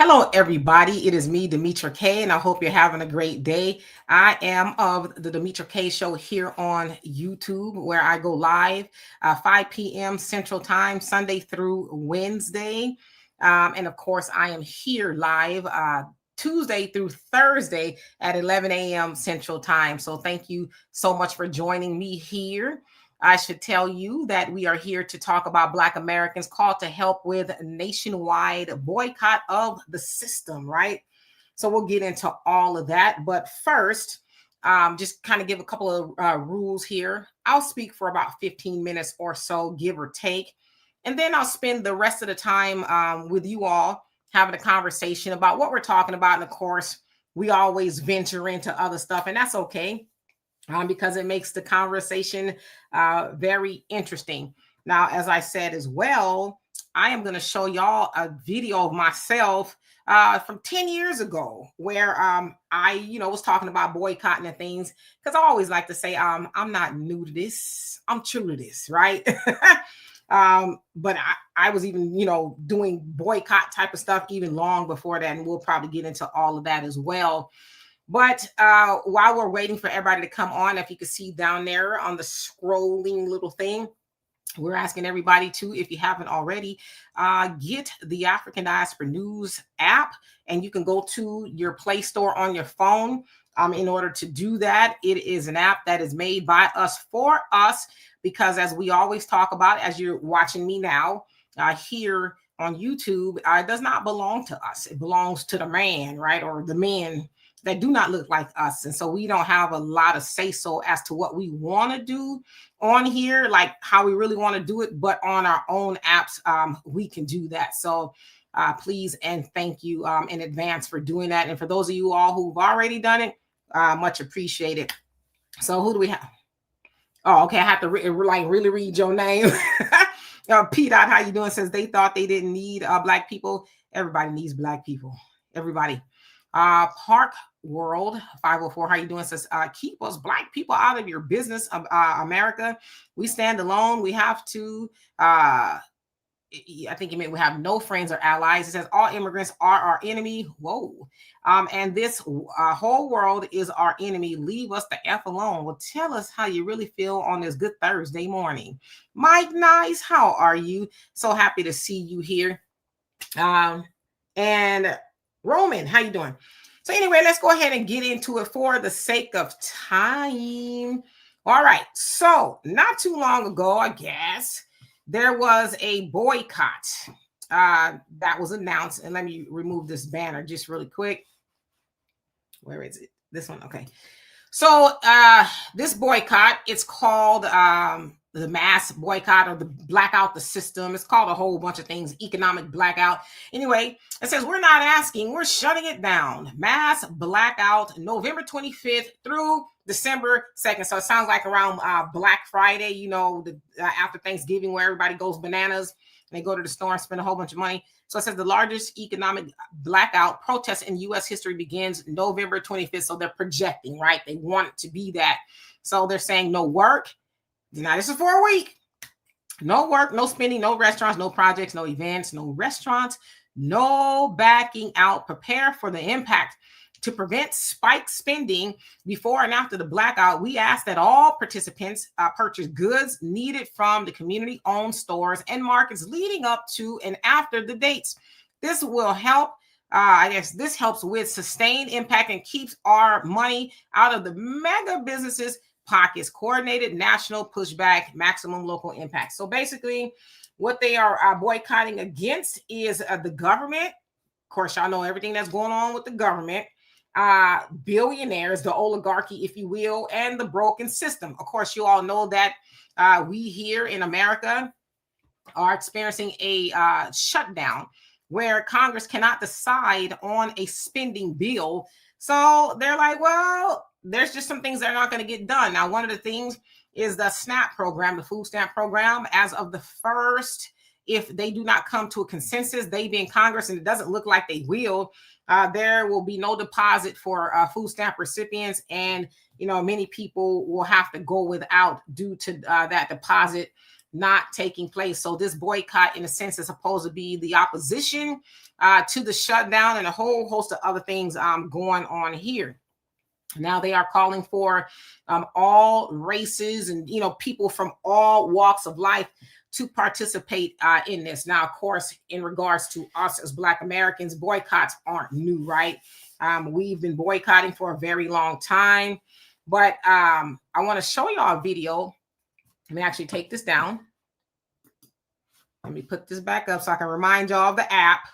Hello, everybody. It is me, Demetra Kaye, and I hope you're having a great day. I am of the Demetra Kaye Show here on YouTube, where I go live 5 p.m. Central Time, Sunday through Wednesday. And of course, I am here live Tuesday through Thursday at 11 a.m. Central Time. So thank you so much for joining me here. I should tell you that we are here to talk about Black Americans called to help with nationwide boycott of the system, right? So we'll get into all of that. But first, just kind of give a couple of rules here. I'll speak for about 15 minutes or so, give or take. And then I'll spend the rest of the time with you all having a conversation about what we're talking about. And of course, we always venture into other stuff, and that's okay. Because it makes the conversation very interesting. Now, as I said as well, I am going to show y'all a video of myself from 10 years ago where I, was talking about boycotting and things, because I always like to say I'm not new to this. I'm true to this, right? But I was even, doing boycott type of stuff even long before that. And we'll probably get into all of that as well. But while we're waiting for everybody to come on, if you can see down there on the scrolling little thing, we're asking everybody to, if you haven't already, get the African Diaspora News app, and you can go to your Play Store on your phone. In order to do that, it is an app that is made by us for us, because as we always talk about, as you're watching me now here on YouTube, it does not belong to us. It belongs to the man, right? Or the men that do not look like us. And so we don't have a lot of say-so as to what we want to do on here, like how we really want to do it, but on our own apps, we can do that. So please and thank you in advance for doing that. And for those of you all who've already done it, much appreciated. So who do we have? Oh, okay. I have to really read your name. P. Dot, how you doing? Says they thought they didn't need Black people. Everybody needs Black people. Everybody. Park World 504, how you doing? Says keep us Black people out of your business, America. We stand alone. We have to I think you meant we have no friends or allies. It says all immigrants are our enemy. Whoa. And this whole world is our enemy. Leave us the F alone. Well, tell us how you really feel on this good Thursday morning. Mike Nice, how are you? So happy to see you here. And Roman, how you doing? So anyway, let's go ahead and get into it for the sake of time. All right. So not too long ago, I guess, there was a boycott that was announced. And let me remove this banner just really quick. Where is it? This one. Okay. So this boycott, it's called the mass boycott or the blackout the system. It's called a whole bunch of things, economic blackout. Anyway, it says we're not asking, we're shutting it down. Mass blackout November 25th through December 2nd. So it sounds like around Black Friday, after Thanksgiving, where everybody goes bananas and they go to the store and spend a whole bunch of money. So it says the largest economic blackout protest in U.S. history begins November 25th. So they're projecting, right? They want it to be that. So they're saying no work. Now, this is for a week. No work, no spending, no restaurants, no projects, no events, no restaurants, no backing out. Prepare for the impact. To prevent spike spending before and after the blackout, we ask that all participants purchase goods needed from the community-owned stores and markets leading up to and after the dates. This will help. This helps with sustained impact and keeps our money out of the mega businesses' pockets. Coordinated national pushback, maximum local impact. So basically, what they are boycotting against is the government. Of course, y'all know everything that's going on with the government. Billionaires, the oligarchy, if you will, and the broken system. Of course, you all know that we here in America are experiencing a shutdown where Congress cannot decide on a spending bill. So they're like, well, there's just some things that are not going to get done. Now, one of the things is the SNAP program, the food stamp program. As of the first, if they do not come to a consensus, they be in Congress, and it doesn't look like they will, there will be no deposit for food stamp recipients. And, many people will have to go without due to that deposit not taking place. So this boycott, in a sense, is supposed to be the opposition to the shutdown and a whole host of other things going on here. Now they are calling for all races and, you know, people from all walks of life to participate in this. Now, of course, in regards to us as Black Americans, boycotts aren't new, right? We've been boycotting for a very long time. But I want to show y'all a video. Let me actually take this down. Let me put this back up so I can remind y'all of the app.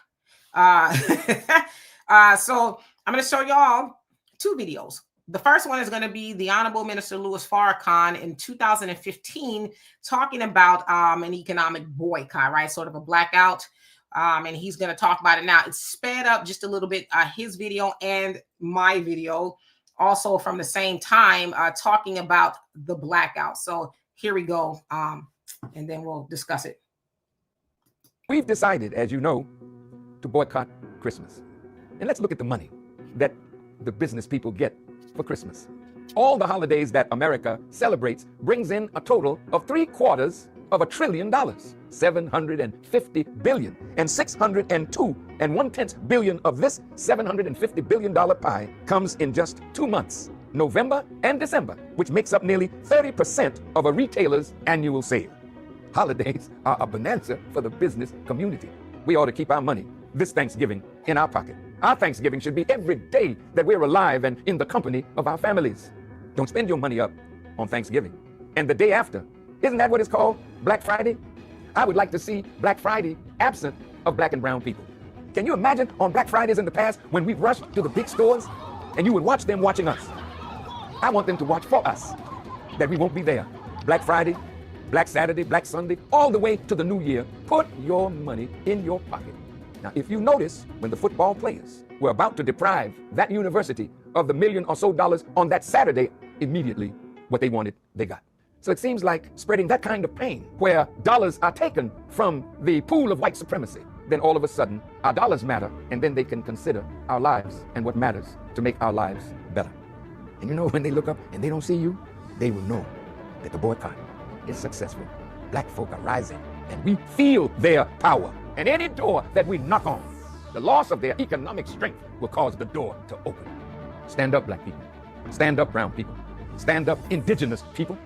So I'm going to show y'all two videos. The first one is going to be the Honorable Minister Louis Farrakhan in 2015 talking about an economic boycott, right? Sort of a blackout. And he's going to talk about it now. It's sped up just a little bit, his video and my video, also from the same time, talking about the blackout. So here we go, and then we'll discuss it. We've decided, as you know, to boycott Christmas. And let's look at the money that the business people get for Christmas. All the holidays that America celebrates brings in a total of $750 billion, $750 billion, and 602.1 billion of this $750 billion pie comes in just 2 months, November and December, which makes up nearly 30% of a retailer's annual sale. Holidays are a bonanza for the business community. We ought to keep our money this Thanksgiving in our pocket. Our Thanksgiving should be every day that we're alive and in the company of our families. Don't spend your money up on Thanksgiving. And the day after, isn't that what it's called? Black Friday? I would like to see Black Friday absent of Black and brown people. Can you imagine on Black Fridays in the past when we rushed to the big stores and you would watch them watching us? I want them to watch for us, that we won't be there. Black Friday, Black Saturday, Black Sunday, all the way to the new year. Put your money in your pocket. Now, if you notice, when the football players were about to deprive that university of the $1 million or so on that Saturday, immediately what they wanted, they got. So it seems like spreading that kind of pain, where dollars are taken from the pool of white supremacy, then all of a sudden our dollars matter, and then they can consider our lives and what matters to make our lives better. And you know, when they look up and they don't see you, they will know that the boycott is successful. Black folk are rising, and we feel their power. And any door that we knock on, the loss of their economic strength will cause the door to open. Stand up, Black people. Stand up, brown people. Stand up, indigenous people.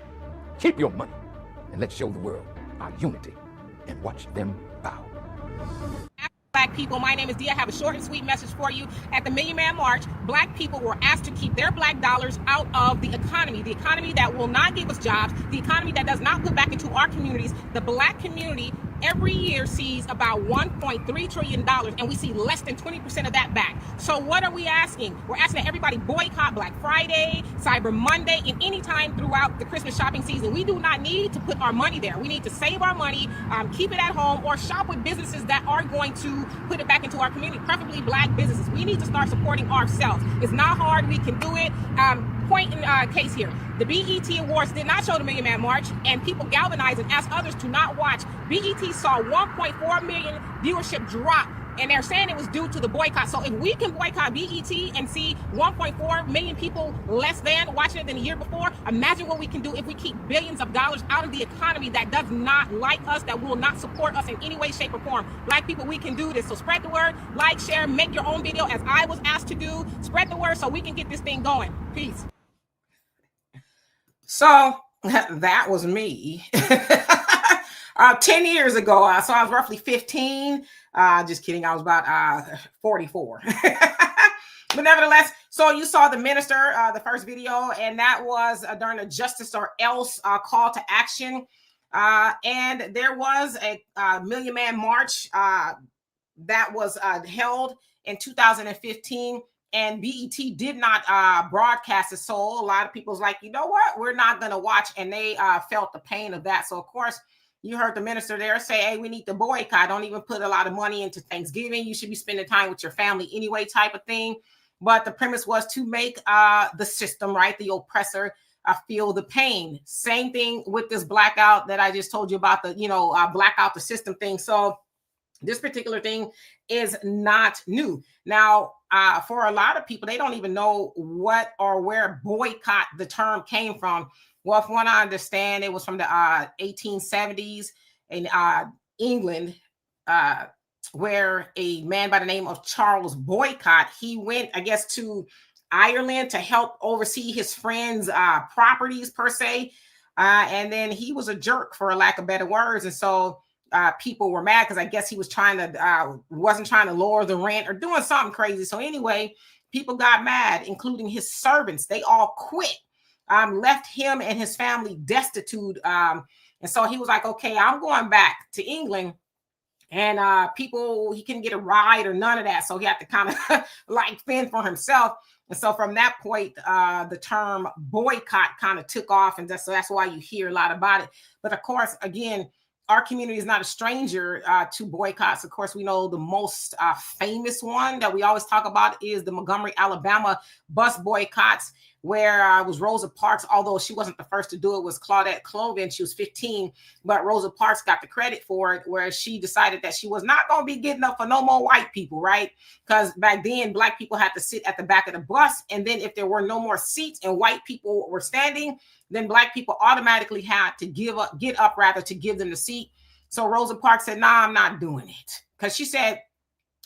Keep your money, and let's show the world our unity and watch them bow. Black people, my name is Dee. I have a short and sweet message for you. At the Million Man March, Black people were asked to keep their Black dollars out of the economy that will not give us jobs, the economy that does not put back into our communities. The Black community every year sees about $1.3 trillion, and we see less than 20% of that back. So what are we asking? We're asking that everybody boycott Black Friday, Cyber Monday, and any time throughout the Christmas shopping season. We do not need to put our money there. We need to save our money, keep it at home, or shop with businesses that are going to put it back into our community, preferably Black businesses. We need to start supporting ourselves. It's not hard. We can do it. Point in case here. The BET Awards did not show the Million Man March, and people galvanized and asked others to not watch. BET saw 1.4 million viewership drop, and they're saying it was due to the boycott. So if we can boycott BET and see 1.4 million people less than watching it than the year before, imagine what we can do if we keep billions of dollars out of the economy that does not like us, that will not support us in any way, shape, or form. Black people, we can do this. So spread the word, like, share, make your own video as I was asked to do. Spread the word so we can get this thing going. Peace. So that was me 10 years ago. So I was roughly 15. Just kidding. I was about 44. But nevertheless, so you saw the minister, the first video, and that was during a Justice or Else call to action. And there was a Million Man March that was held in 2015. And BET did not broadcast it. So a lot of people's like, you know what? We're not going to watch. And they felt the pain of that. So, of course, you heard the minister there say, hey, we need to boycott. Don't even put a lot of money into Thanksgiving. You should be spending time with your family anyway, type of thing. But the premise was to make the system, right, the oppressor, feel the pain. Same thing with this blackout that I just told you about, the, blackout the system thing. So this particular thing is not new. Now, for a lot of people, they don't even know what or where boycott, the term, came from. Well, from what I understand, it was from the 1870s in England, where a man by the name of Charles Boycott, he went, I guess, to Ireland to help oversee his friend's properties per se. And then he was a jerk, for a lack of better words. And so people were mad because I guess he was wasn't trying to lower the rent or doing something crazy. So anyway, people got mad, including his servants. They all quit, left him and his family destitute. And so he was like, okay, I'm going back to England. And he couldn't get a ride or none of that. So he had to kind of like fend for himself. And so from that point, the term boycott kind of took off. And so that's why you hear a lot about it. But of course, again, our community is not a stranger to boycotts. Of course, we know the most famous one that we always talk about is the Montgomery, Alabama bus boycotts, where it was Rosa Parks, although she wasn't the first to do it, was Claudette Colvin. She was 15, but Rosa Parks got the credit for it, where she decided that she was not going to be getting up for no more white people, right? Because back then, Black people had to sit at the back of the bus, and then if there were no more seats and white people were standing, then Black people automatically had to get up to give them the seat. So Rosa Parks said, nah, I'm not doing it. Because she said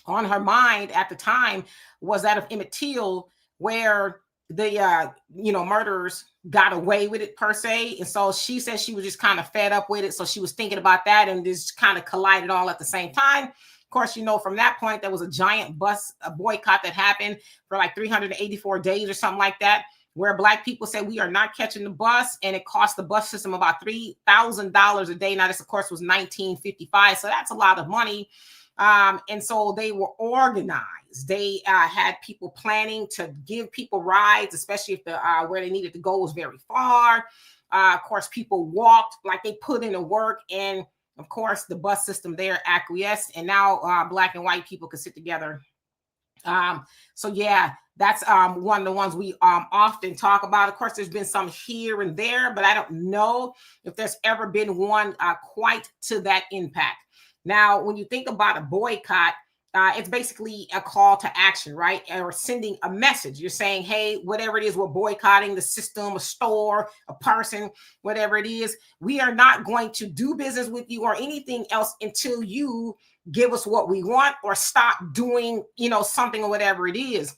on her mind at the time was that of Emmett Till, where the murderers got away with it per se. And so she said she was just kind of fed up with it. So she was thinking about that and just kind of collided all at the same time. Of course, from that point, there was a giant boycott that happened for like 384 days or something like that, where Black people said, we are not catching the bus. And it cost the bus system about $3,000 a day. Now, this, of course, was 1955. So that's a lot of money. And so they were organized. They had people planning to give people rides, especially if the where they needed to go was very far. Of course, people walked, like they put in the work. And of course, the bus system there acquiesced. And now Black and white people could sit together. So yeah, that's one of the ones we often talk about. Of course, there's been some here and there, but I don't know if there's ever been one quite to that impact. Now, when you think about a boycott, it's basically a call to action, right? Or sending a message. You're saying, hey, whatever it is, we're boycotting the system, a store, a person, whatever it is. We are not going to do business with you or anything else until you give us what we want or stop doing, something or whatever it is.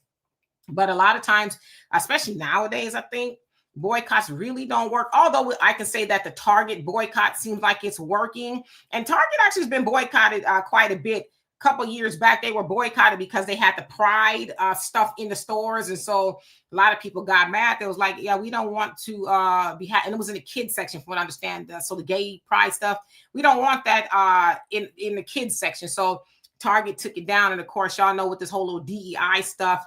But a lot of times, especially nowadays, I think boycotts really don't work. Although I can say that the Target boycott seems like it's working. And Target actually has been boycotted quite a bit. A couple of years back, they were boycotted because they had the pride stuff in the stores. And so a lot of people got mad. They was like, yeah, we don't want to and it was in the kids section from what I understand. So the gay pride stuff, we don't want that in the kids section. So Target took it down. And of course, y'all know with this whole little DEI stuff,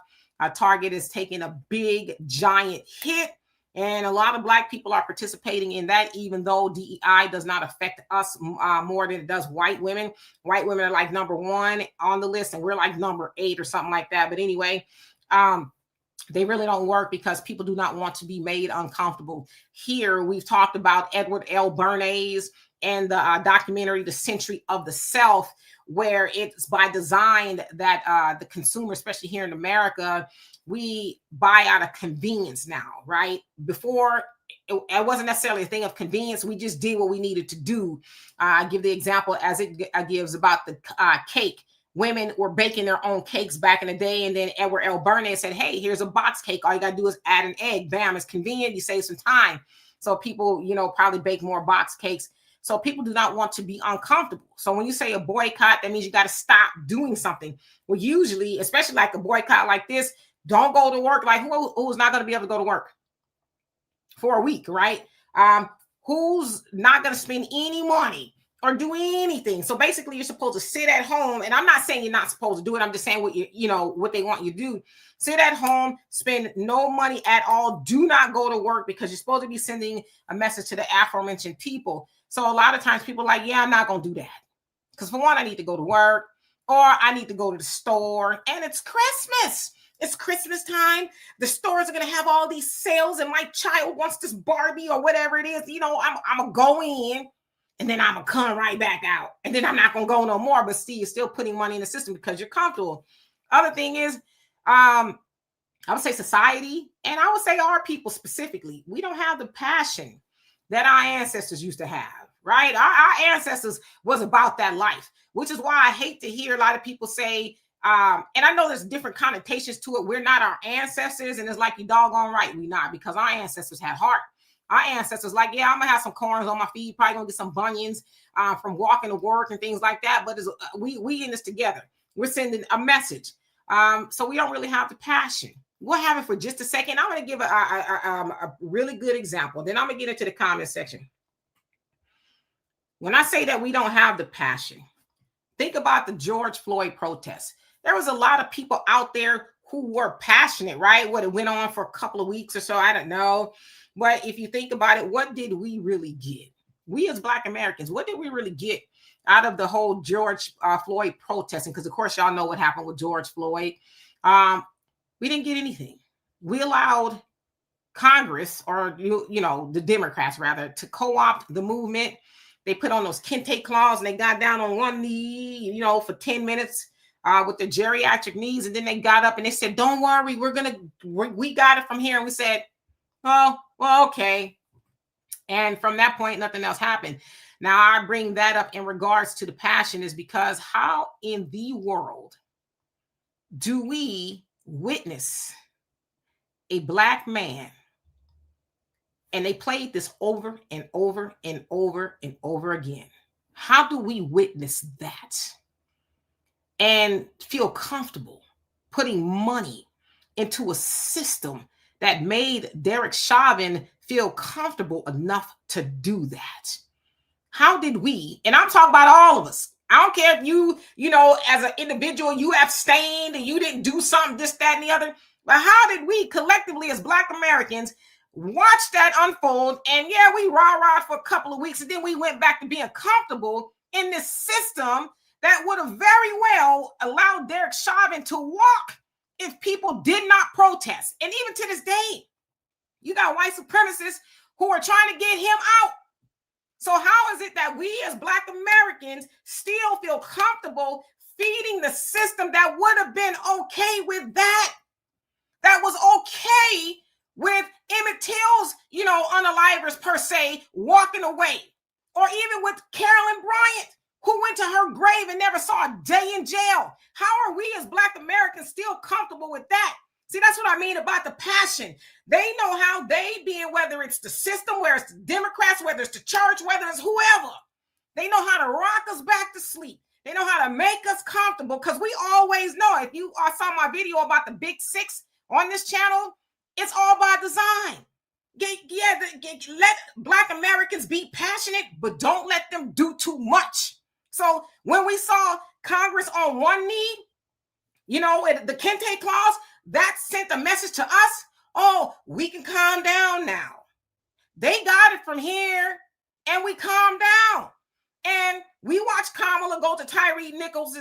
Target is taking a big, giant hit. And a lot of Black people are participating in that, even though DEI does not affect us more than it does white women. White women are like number 1 on the list, and we're like number 8 or something like that. But anyway, they really don't work because people do not want to be made uncomfortable. Here, we've talked about Edward L. Bernays and the documentary, The Century of the Self, where it's by design that the consumer, especially here in America, we buy out of convenience now, right? Before, it wasn't necessarily a thing of convenience. We just did what we needed to do. I give the example as it gives about the cake. Women were baking their own cakes back in the day. And then Edward L. Bernays said, hey, here's a box cake. All you got to do is add an egg. Bam, it's convenient. You save some time. So people, probably bake more box cakes. So people do not want to be uncomfortable. So when you say a boycott, that means you got to stop doing something. Well, usually, especially like a boycott like this, don't go to work. Like who's not going to be able to go to work for a week, right? Who's not going to spend any money or do anything? So basically, you're supposed to sit at home. And I'm not saying you're not supposed to do it. I'm just saying what they want you to do. Sit at home, spend no money at all. Do not go to work because you're supposed to be sending a message to the aforementioned people. So a lot of times people are like, yeah, I'm not going to do that. Because for one, I need to go to work or I need to go to the store and it's Christmas. It's Christmas time. The stores are going to have all these sales and my child wants this Barbie or whatever it is. I'm going to go in and then I'm going to come right back out. And then I'm not going to go no more. But see, you're still putting money in the system because you're comfortable. Other thing is, I would say society, and I would say our people specifically, we don't have the passion that our ancestors used to have, right? Our ancestors was about that life, which is why I hate to hear a lot of people say, and I know there's different connotations to it. We're not our ancestors, and it's like, you doggone right, we not, because our ancestors had heart. Our ancestors, like, yeah, I'm gonna have some corns on my feet, probably gonna get some bunions from walking to work and things like that. But we in this together. We're sending a message. So we don't really have the passion. We'll have it for just a second. I'm going to give a really good example. Then I'm going to get into the comment section. When I say that we don't have the passion, think about the George Floyd protests. There was a lot of people out there who were passionate, right? What, it went on for a couple of weeks or so, I don't know. But if you think about it, what did we really get? We as Black Americans, what did we really get out of the whole George Floyd protesting? Because, of course, y'all know what happened with George Floyd. We didn't get anything. We allowed Congress, or you know, the Democrats rather, to co-opt the movement. They put on those kente claws and they got down on one knee, you know, for 10 minutes with their geriatric knees, and then they got up and they said, "Don't worry, we got it from here." And we said, "Oh, well, okay." And from that point, nothing else happened. Now, I bring that up in regards to the passion is because how in the world do we witness a Black man, and they played this over and over and over and over again? How do we witness that and feel comfortable putting money into a system that made Derek Chauvin feel comfortable enough to do that? How did we, and I'm talking about all of us, I don't care if you know, as an individual, you abstained and you didn't do something, this, that, and the other. But how did we collectively as Black Americans watch that unfold? And yeah, we rah-rah for a couple of weeks, and then we went back to being comfortable in this system that would have very well allowed Derek Chauvin to walk if people did not protest. And even to this day, you got white supremacists who are trying to get him out. So how is it that we as Black Americans still feel comfortable feeding the system that would have been okay with that? That was okay with Emmett Till's, you know, unalivers per se, walking away. Or even with Carolyn Bryant, who went to her grave and never saw a day in jail. How are we as Black Americans still comfortable with that? See, that's what I mean about the passion. They know how they being, whether it's the system, whether it's the Democrats, whether it's the church, whether it's whoever. They know how to rock us back to sleep. They know how to make us comfortable, because we always know, if you saw my video about the Big Six on this channel, it's all by design. Let Black Americans be passionate, but don't let them do too much. So when we saw Congress on one knee, you know, the Kente clause, that sent a message to us. Oh, we can calm down now. They got it from here, and we calmed down. And we watched Kamala go to Tyree Nichols'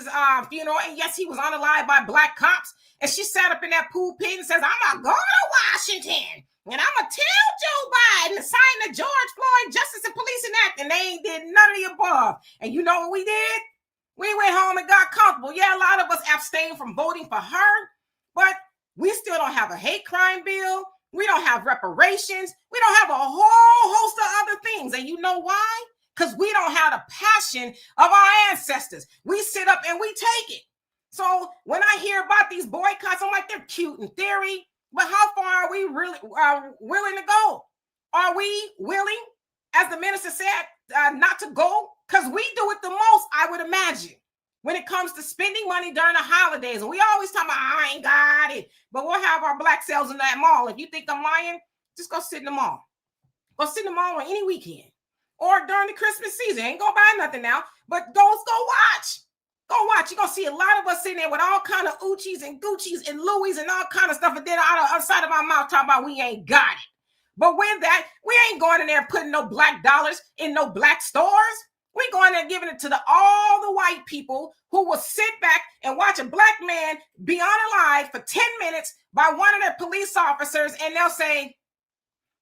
funeral, and yes, he was unalived by Black cops. And she sat up in that pulpit and says, "I'm not going to Washington, and I'm going to tell Joe Biden to sign the George Floyd Justice and Policing Act." And they ain't did none of the above. And you know what we did? We went home and got comfortable. Yeah, a lot of us abstained from voting for her, but we still don't have a hate crime bill. We don't have reparations. We don't have a whole host of other things. And you know why? Because we don't have the passion of our ancestors. We sit up and we take it. So when I hear about these boycotts, I'm like, they're cute in theory, but how far are we really willing to go? Are we willing, as the minister said, not to go? Because we do it the most, I would imagine, when it comes to spending money during the holidays. And we always talk about, I ain't got it, but we'll have our Black sales in that mall. If you think I'm lying, just go sit in the mall. Go sit in the mall on any weekend or during the Christmas season. Ain't gonna buy nothing now, but go watch. Go watch. You're gonna see a lot of us sitting there with all kind of Uchis and Gucci's and Louis and all kind of stuff, and then outside of our mouth talking about we ain't got it. But with that, we ain't going in there putting no Black dollars in no Black stores. We going there giving it to all the white people who will sit back and watch a Black man be unalived for 10 minutes by one of their police officers, and they'll say,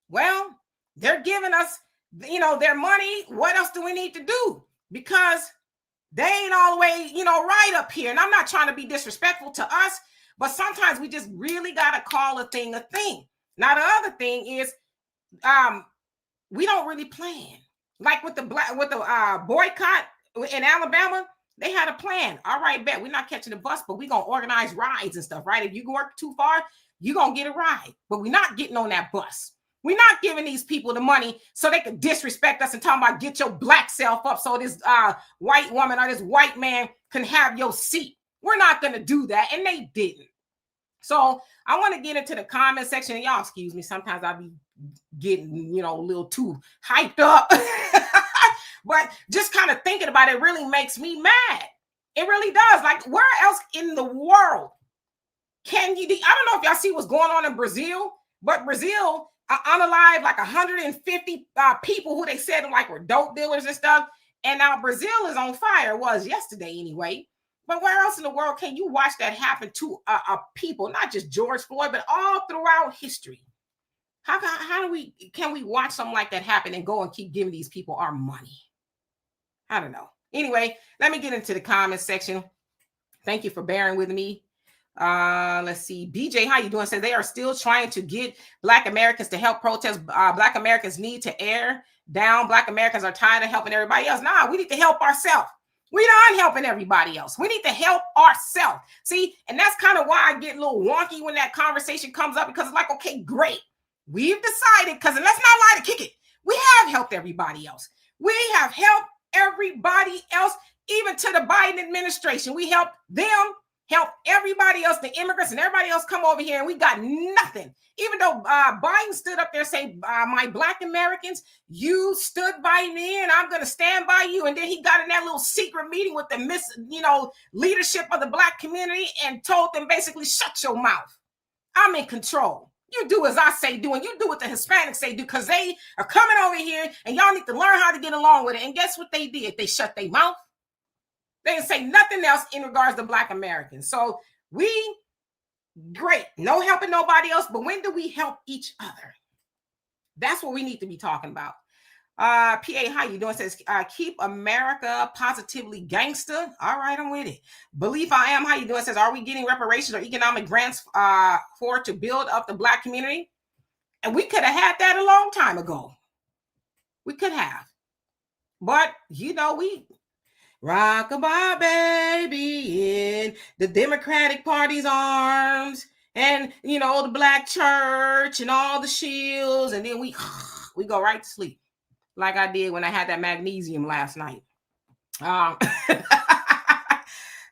well, they're giving us, you know, their money. What else do we need to do? Because they ain't all the way, you know, right up here. And I'm not trying to be disrespectful to us, But sometimes we just really got to call a thing a thing. Now, the other thing is we don't really plan. Like with the boycott in Alabama, they had a plan. All right, bet we're not catching the bus, but we're going to organize rides and stuff, right? If you work too far, you're going to get a ride, but we're not getting on that bus. We're not giving these people the money so they can disrespect us and talk about get your black self up so this white woman or this white man can have your seat. We're not going to do that, and they didn't. So I want to get into the comment section, and y'all excuse me. Sometimes I'll be getting, a little too hyped up. But just kind of thinking about it really makes me mad. It really does. Like, where else in the world can you? I don't know if y'all see what's going on in Brazil, but Brazil unalived like 150 people who they said like were dope dealers and stuff. And now Brazil is on fire. It was yesterday anyway. But where else in the world can you watch that happen to people, not just George Floyd, but all throughout history? How can we watch something like that happen and go and keep giving these people our money? I don't know. Anyway, let me get into the comment section. Thank you for bearing with me. Let's see. BJ, how you doing? Says they are still trying to get Black Americans to help protest. Black Americans need to air down. Black Americans are tired of helping everybody else. Nah, we need to help ourselves. We're not helping everybody else. We need to help ourselves. See, and that's kind of why I get a little wonky when that conversation comes up, because it's like, okay, great. We've decided, because let's not lie to kick it. We have helped everybody else. We have helped everybody else, even to the Biden administration. We helped them, help everybody else, the immigrants and everybody else come over here, and we got nothing. Even though Biden stood up there saying, my Black Americans, you stood by me and I'm going to stand by you. And then he got in that little secret meeting with the leadership of the Black community and told them basically, shut your mouth. I'm in control. You do as I say do, and you do what the Hispanics say do, because they are coming over here and y'all need to learn how to get along with it. And guess what they did? They shut their mouth. They didn't say nothing else in regards to Black Americans. So great, no helping nobody else, but when do we help each other? That's what we need to be talking about. PA, how you doing? Says, keep America positively gangster. All right, I'm with it. Believe I am. How you doing? Says, are we getting reparations or economic grants to build up the Black community? And we could have had that a long time ago. We could have. But, we rock-a-bye, baby, in the Democratic Party's arms, and, the Black church and all the shields, and then we go right to sleep. Like I did when I had that magnesium last night.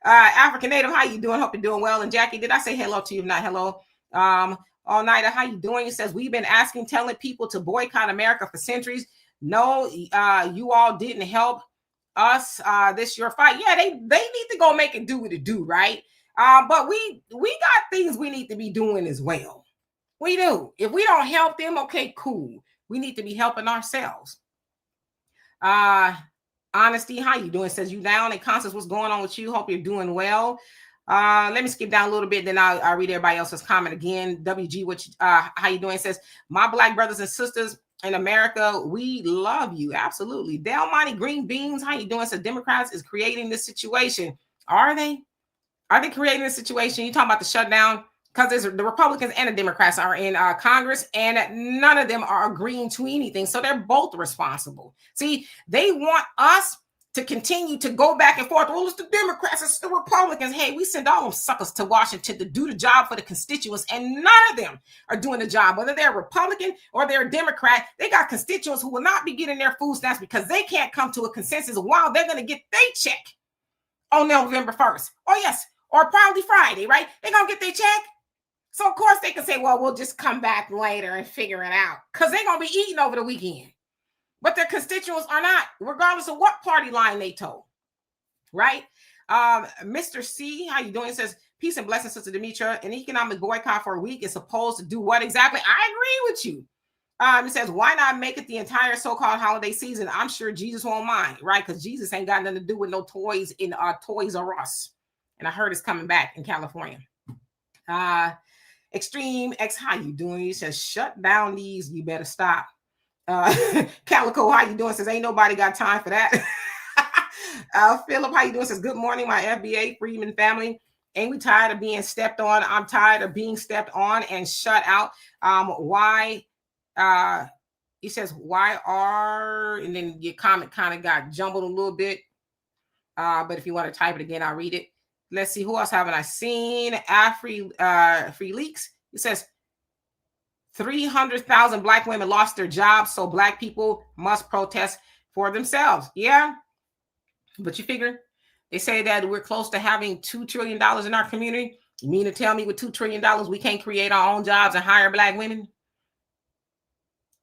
African Native, how you doing? Hope you're doing well. And Jackie, did I say hello to you? Not hello. All Nighter, how you doing? It says, we've been telling people to boycott America for centuries. No, you all didn't help us. This your fight. Yeah, they need to go make it do what it do, right? But we got things we need to be doing as well. We do. If we don't help them, okay, cool. We need to be helping ourselves. Honesty, how you doing? Says, you down? And Constance, what's going on with you? Hope you're doing well. Let me skip down a little bit, then I'll read everybody else's comment again. WG, how you doing? Says, my Black brothers and sisters in America, we love you. Absolutely. Del Monte Green Beans, how you doing? Says, Democrats is creating this situation. Are they? Are they creating this situation? You talking about the shutdown? Because the Republicans and the Democrats are in Congress, and none of them are agreeing to anything. So they're both responsible. See, they want us to continue to go back and forth. Well, it's the Democrats, it's the Republicans. Hey, we send all them suckers to Washington to do the job for the constituents, and none of them are doing the job. Whether they're Republican or they're a Democrat, they got constituents who will not be getting their food stamps because they can't come to a consensus while they're going to get their check on November 1st. Oh, yes, or probably Friday, right? They're going to get their check. So, of course, they can say, well, we'll just come back later and figure it out, because they're going to be eating over the weekend. But their constituents are not, regardless of what party line they toe, right? Mr. C, how you doing? Says, peace and blessings, Sister Demetra. An economic boycott for a week is supposed to do what exactly? I agree with you. It says, why not make it the entire so-called holiday season? I'm sure Jesus won't mind, right? Because Jesus ain't got nothing to do with no toys in Toys R Us. And I heard it's coming back in California. Extreme X, how you doing? He says, shut down these, you better stop. Calico, how you doing? Says, ain't nobody got time for that. Philip, how you doing? Says, good morning, my FBA Freeman family. Ain't we tired of being stepped on? I'm tired of being stepped on and shut out. Why? He says, why are, and then your comment kind of got jumbled a little bit. But if you want to type it again, I'll read it. Let's see, who else haven't I seen? Free Leaks. It says 300,000 Black women lost their jobs, so Black people must protest for themselves. Yeah, but you figure they say that we're close to having $2 trillion in our community. You mean to tell me with $2 trillion we can't create our own jobs and hire Black women?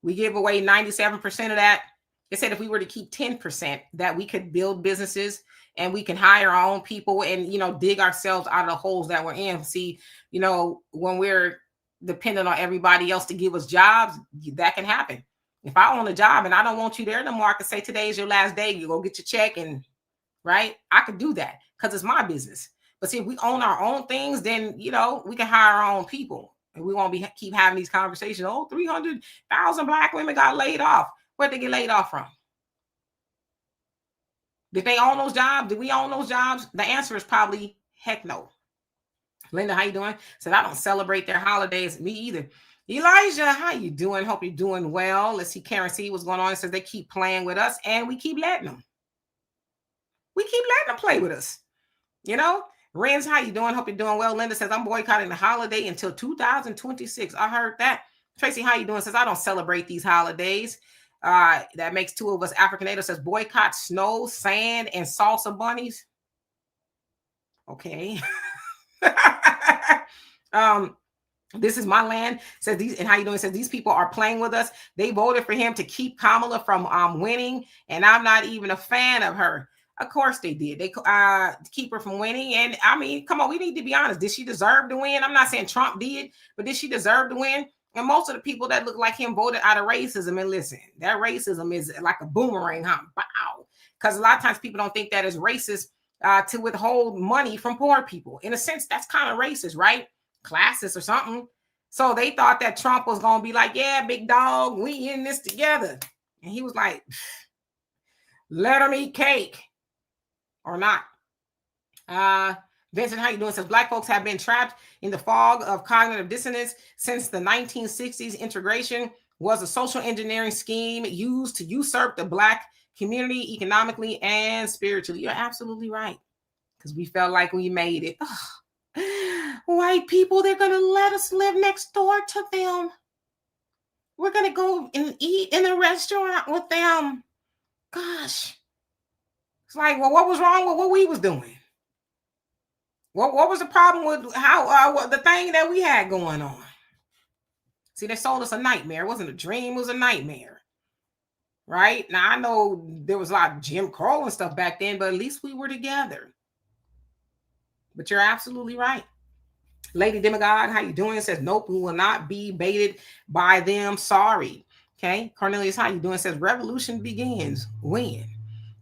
We give away 97% of that. They said if we were to keep 10%, that we could build businesses and we can hire our own people and, dig ourselves out of the holes that we're in. See, when we're dependent on everybody else to give us jobs, that can happen. If I own a job and I don't want you there no more, I could say today's your last day. You go get your check and right. I could do that because it's my business. But see, if we own our own things, then, we can hire our own people. And we won't keep having these conversations. Oh, 300,000 Black women got laid off. Where'd they get laid off from? Did they own those jobs? Did we own those jobs? The answer is probably heck no. Linda, how you doing? Said, I don't celebrate their holidays. Me either. Elijah, how you doing? Hope you're doing well. Let's see, Karen, see what's going on. It says they keep playing with us and we keep letting them. We keep letting them play with us. Renz, how you doing? Hope you're doing well. Linda says, I'm boycotting the holiday until 2026. I heard that. Tracy, how you doing? Says, I don't celebrate these holidays. That makes two of us. African Native says, boycott snow, sand, and salsa bunnies. Okay. This is my land. Says these, and how you doing? Says these people are playing with us. They voted for him to keep Kamala from winning, and I'm not even a fan of her. Of course they did. They keep her from winning. And I mean, come on, we need to be honest. Did she deserve to win? I'm not saying Trump did, but did she deserve to win? And most of the people that look like him voted out of racism. And listen, that racism is like a boomerang, huh? Wow. Because a lot of times people don't think that is racist to withhold money from poor people. In a sense, that's kind of racist, right? Classist or something. So they thought that Trump was going to be like, yeah, big dog, we in this together. And he was like, let them eat cake. Or not. Vincent, how you doing? Says Black folks have been trapped in the fog of cognitive dissonance since the 1960s. Integration was a social engineering scheme used to usurp the Black community economically and spiritually. You're absolutely right. Because we felt like we made it. Oh, white people, they're going to let us live next door to them. We're going to go and eat in a restaurant with them. Gosh. It's like, well, what was wrong with what we was doing? What was the problem with how the thing that we had going on? See, they sold us a nightmare. It wasn't a dream. It was a nightmare. Right? Now, I know there was a lot of Jim Crow and stuff back then, but at least we were together. But you're absolutely right. Lady Demigod, how you doing? Says, nope, we will not be baited by them. Sorry. Okay. Cornelius, how you doing? Says, revolution begins when?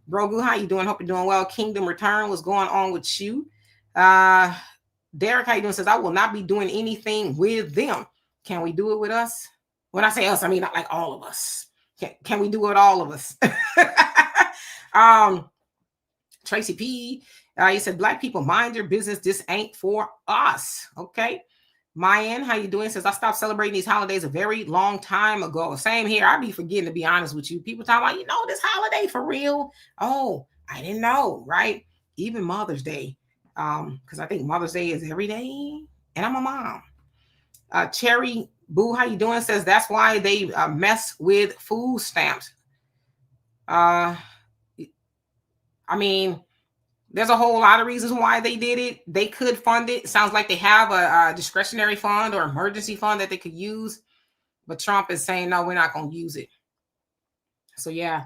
Grogu, how you doing? Hope you're doing well. Kingdom Return, what's going on with you? Derek, how you doing? Says, I will not be doing anything with them. Can we do it with us? When I say us, I mean not like all of us. Can we do it, all of us? Tracy P, he said, Black people, mind your business. This ain't for us. Okay. Mayan, how you doing? Says, I stopped celebrating these holidays a very long time ago. Same here. I be forgetting, to be honest with you. People talking about, this holiday for real. Oh, I didn't know, right? Even Mother's Day. Because I think Mother's Day is every day. And I'm a mom. Cherry Boo, how you doing? Says, that's why they mess with food stamps. I mean, there's a whole lot of reasons why they did it. They could fund it. Sounds like they have a discretionary fund or emergency fund that they could use. But Trump is saying, no, we're not going to use it. So, yeah.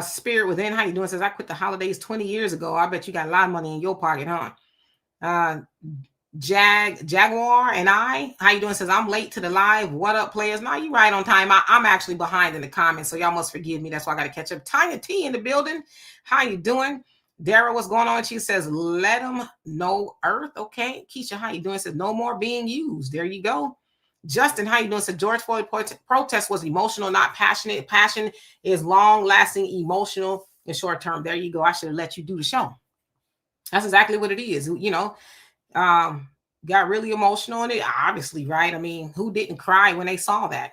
Spirit Within, how you doing? Says, I quit the holidays 20 years ago. I bet you got a lot of money in your pocket, huh? Jaguar and I, how you doing? Says, I'm late to the live. What up, players? No, you right on time. I'm actually behind in the comments, so y'all must forgive me. That's why I got to catch up. Tanya T in the building. How you doing? Dara, what's going on? She says, let them know Earth. Okay. Keisha, how you doing? Says, no more being used. There you go. Justin, how you doing? Said, George Floyd protest was emotional, not passionate. Passion is long-lasting, emotional, and short-term. There you go. I should have let you do the show. That's exactly what it is. got really emotional in it, obviously, right? I mean, who didn't cry when they saw that?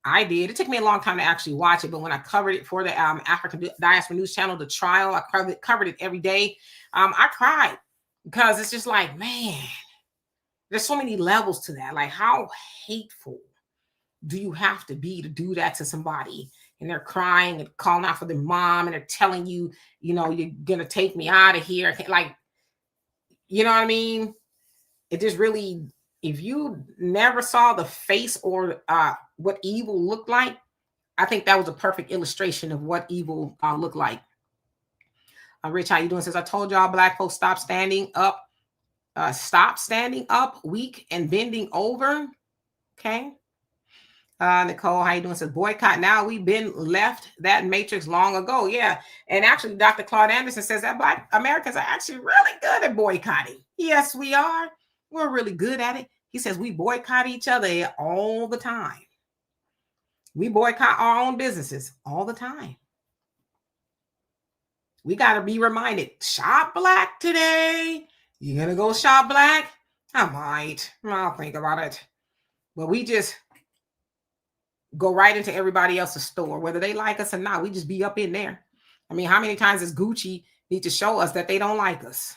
I did. It took me a long time to actually watch it, but when I covered it for the African Diaspora News Channel, the trial, I covered it every day. I cried because it's just like, man, there's so many levels to that. Like, how hateful do you have to be to do that to somebody? And they're crying and calling out for their mom, and they're telling you, you know, you're gonna take me out of here. Like, you know what I mean? It just really, if you never saw the face or what evil looked like, I think that was a perfect illustration of what evil looked like. Rich, how you doing? Says, I told y'all black folks stop standing up, weak and bending over. Okay. Nicole, how you doing? Says, boycott now. We've been left that matrix long ago. Yeah. And actually, Dr. Claude Anderson says that black Americans are actually really good at boycotting. Yes, we are. We're really good at it. He says we boycott each other all the time. We boycott our own businesses all the time. We got to be reminded, shop black today. You going to go shop black? I might. I'll think about it. But we just go right into everybody else's store, whether they like us or not. We just be up in there. I mean, how many times does Gucci need to show us that they don't like us?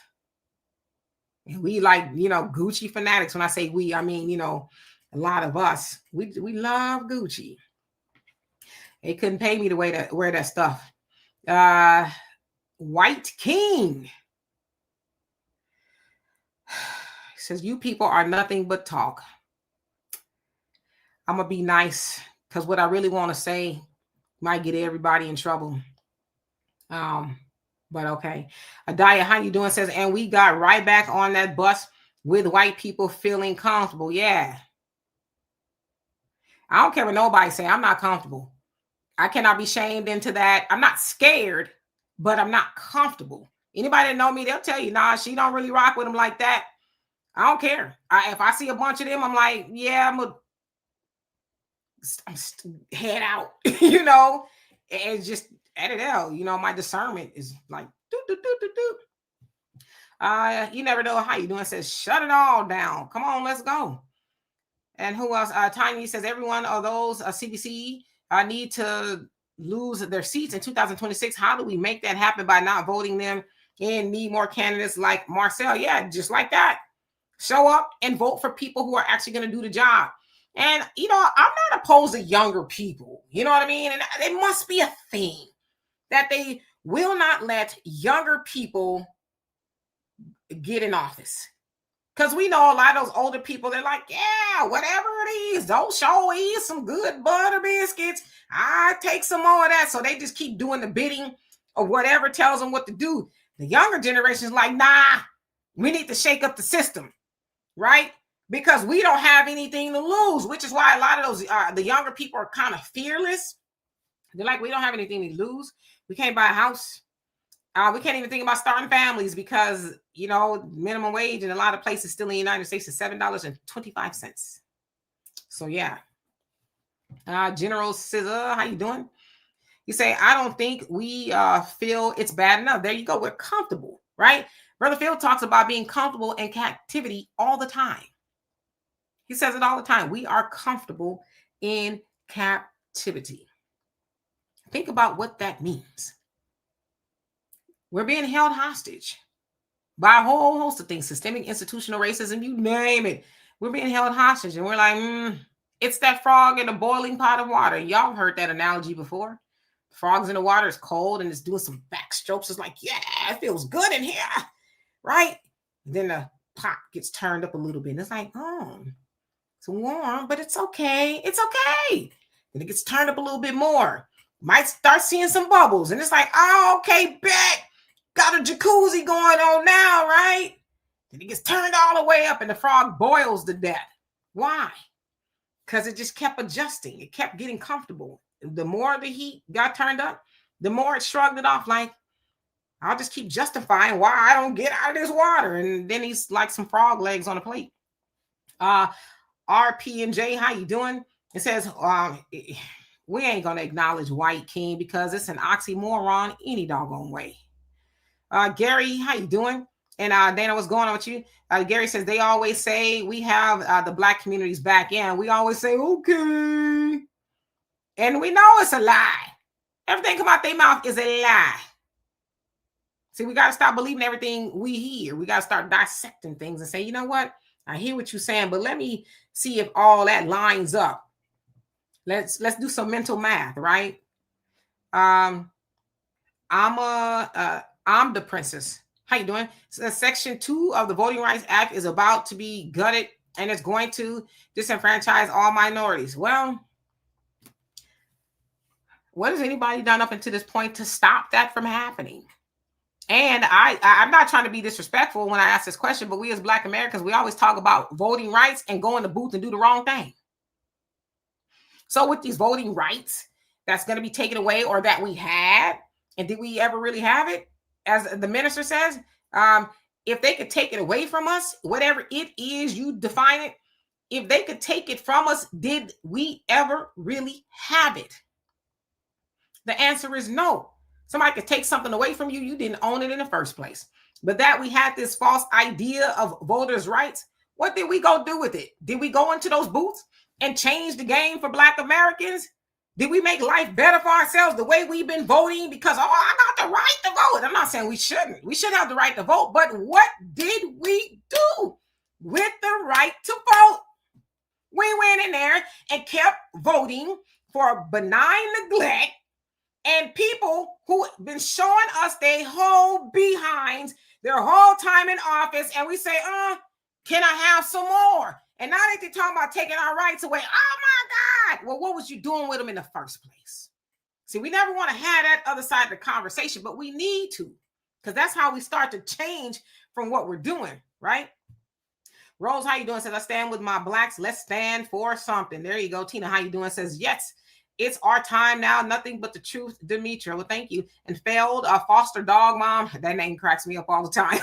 And we like, you know, Gucci fanatics. When I say we, I mean, you know, a lot of us, we love Gucci. They couldn't pay me to wear that stuff. White King says, you people are nothing but talk. I'm going to be nice because what I really want to say might get everybody in trouble. But okay. Adaya, how you doing? Says, and we got right back on that bus with white people feeling comfortable. Yeah. I don't care what nobody say. I'm not comfortable. I cannot be shamed into that. I'm not scared, but I'm not comfortable. Anybody that know me, they'll tell you, nah, she don't really rock with them like that. I don't care. If I see a bunch of them, I'm like, yeah, I'm head out, you know, and just edit out. You know, my discernment is like, you never know how you doing. Says, shut it all down. Come on, let's go. And who else? Tiny says, every one of those CBC need to lose their seats in 2026. How do we make that happen by not voting them in? Need more candidates like Marcel. Yeah, just like that. Show up and vote for people who are actually going to do the job. And, you know, I'm not opposed to younger people. You know what I mean? And it must be a thing that they will not let younger people get in office. Because we know a lot of those older people, they're like, yeah, whatever it is, don't show eat some good butter biscuits. I take some more of that. So they just keep doing the bidding of whatever tells them what to do. The younger generation is like, nah, we need to shake up the system, right? Because we don't have anything to lose, which is why a lot of those, the younger people are kind of fearless. They're like, we don't have anything to lose. We can't buy a house. We can't even think about starting families because, you know, minimum wage in a lot of places still in the United States is $7.25. So, yeah. General Scissor, how you doing? You say, I don't think we feel it's bad enough. There you go. We're comfortable, right? Brother Phil talks about being comfortable in captivity all the time. He says it all the time. We are comfortable in captivity. Think about what that means. We're being held hostage by a whole host of things, systemic, institutional racism, you name it. We're being held hostage, and we're like, it's that frog in a boiling pot of water. Y'all heard that analogy before. Frogs in the water is cold, and it's doing some backstrokes. It's like, yeah, it feels good in here, right? And then the pot gets turned up a little bit, and it's like, oh, it's warm, but it's okay. It's okay. Then it gets turned up a little bit more. Might start seeing some bubbles, and it's like, oh, okay, bet. Got a jacuzzi going on now, right? Then it gets turned all the way up and the frog boils to death. Why? Because it just kept adjusting. It kept getting comfortable. The more the heat got turned up, the more it shrugged it off like, I'll just keep justifying why I don't get out of this water. And then he's like some frog legs on a plate. RP and J, how you doing? It says, we ain't going to acknowledge White King because it's an oxymoron any doggone way. Gary, how you doing? And Dana, what's going on with you? Gary says they always say we have the Black community's back in. We always say, okay. And we know it's a lie. Everything come out their mouth is a lie. See, we got to stop believing everything we hear. We got to start dissecting things and say, you know what? I hear what you're saying, but let me see if all that lines up. Let's do some mental math, right? I'm the princess. How you doing? So Section 2 of the Voting Rights Act is about to be gutted, and it's going to disenfranchise all minorities. Well, what has anybody done up until this point to stop that from happening? And I'm not trying to be disrespectful when I ask this question, but we as Black Americans, we always talk about voting rights and go in the booth and do the wrong thing. So with these voting rights that's going to be taken away, or that we had, and did we ever really have it? As the minister says, if they could take it away from us, whatever it is, you define it. If they could take it from us, did we ever really have it? The answer is no. Somebody could take something away from you. You didn't own it in the first place. But that we had this false idea of voters' rights. What did we go do with it? Did we go into those booths and change the game for Black Americans? Did we make life better for ourselves the way we've been voting? Because, I got the right to vote. I'm not saying we shouldn't. We should have the right to vote. But what did we do with the right to vote? We went in there and kept voting for benign neglect and people who have been showing us their whole behinds, their whole time in office. And we say, can I have some more? And now that they're talking about taking our rights away. Oh my God. Well, what was you doing with them in the first place? See, we never want to have that other side of the conversation, but we need to, because that's how we start to change from what we're doing, right? Rose, how you doing? Says, I stand with my Blacks. Let's stand for something. There you go. Tina, how you doing? Says, yes, it's our time now. Nothing but the truth, Demetra. Well, thank you. And failed foster dog mom. That name cracks me up all the time.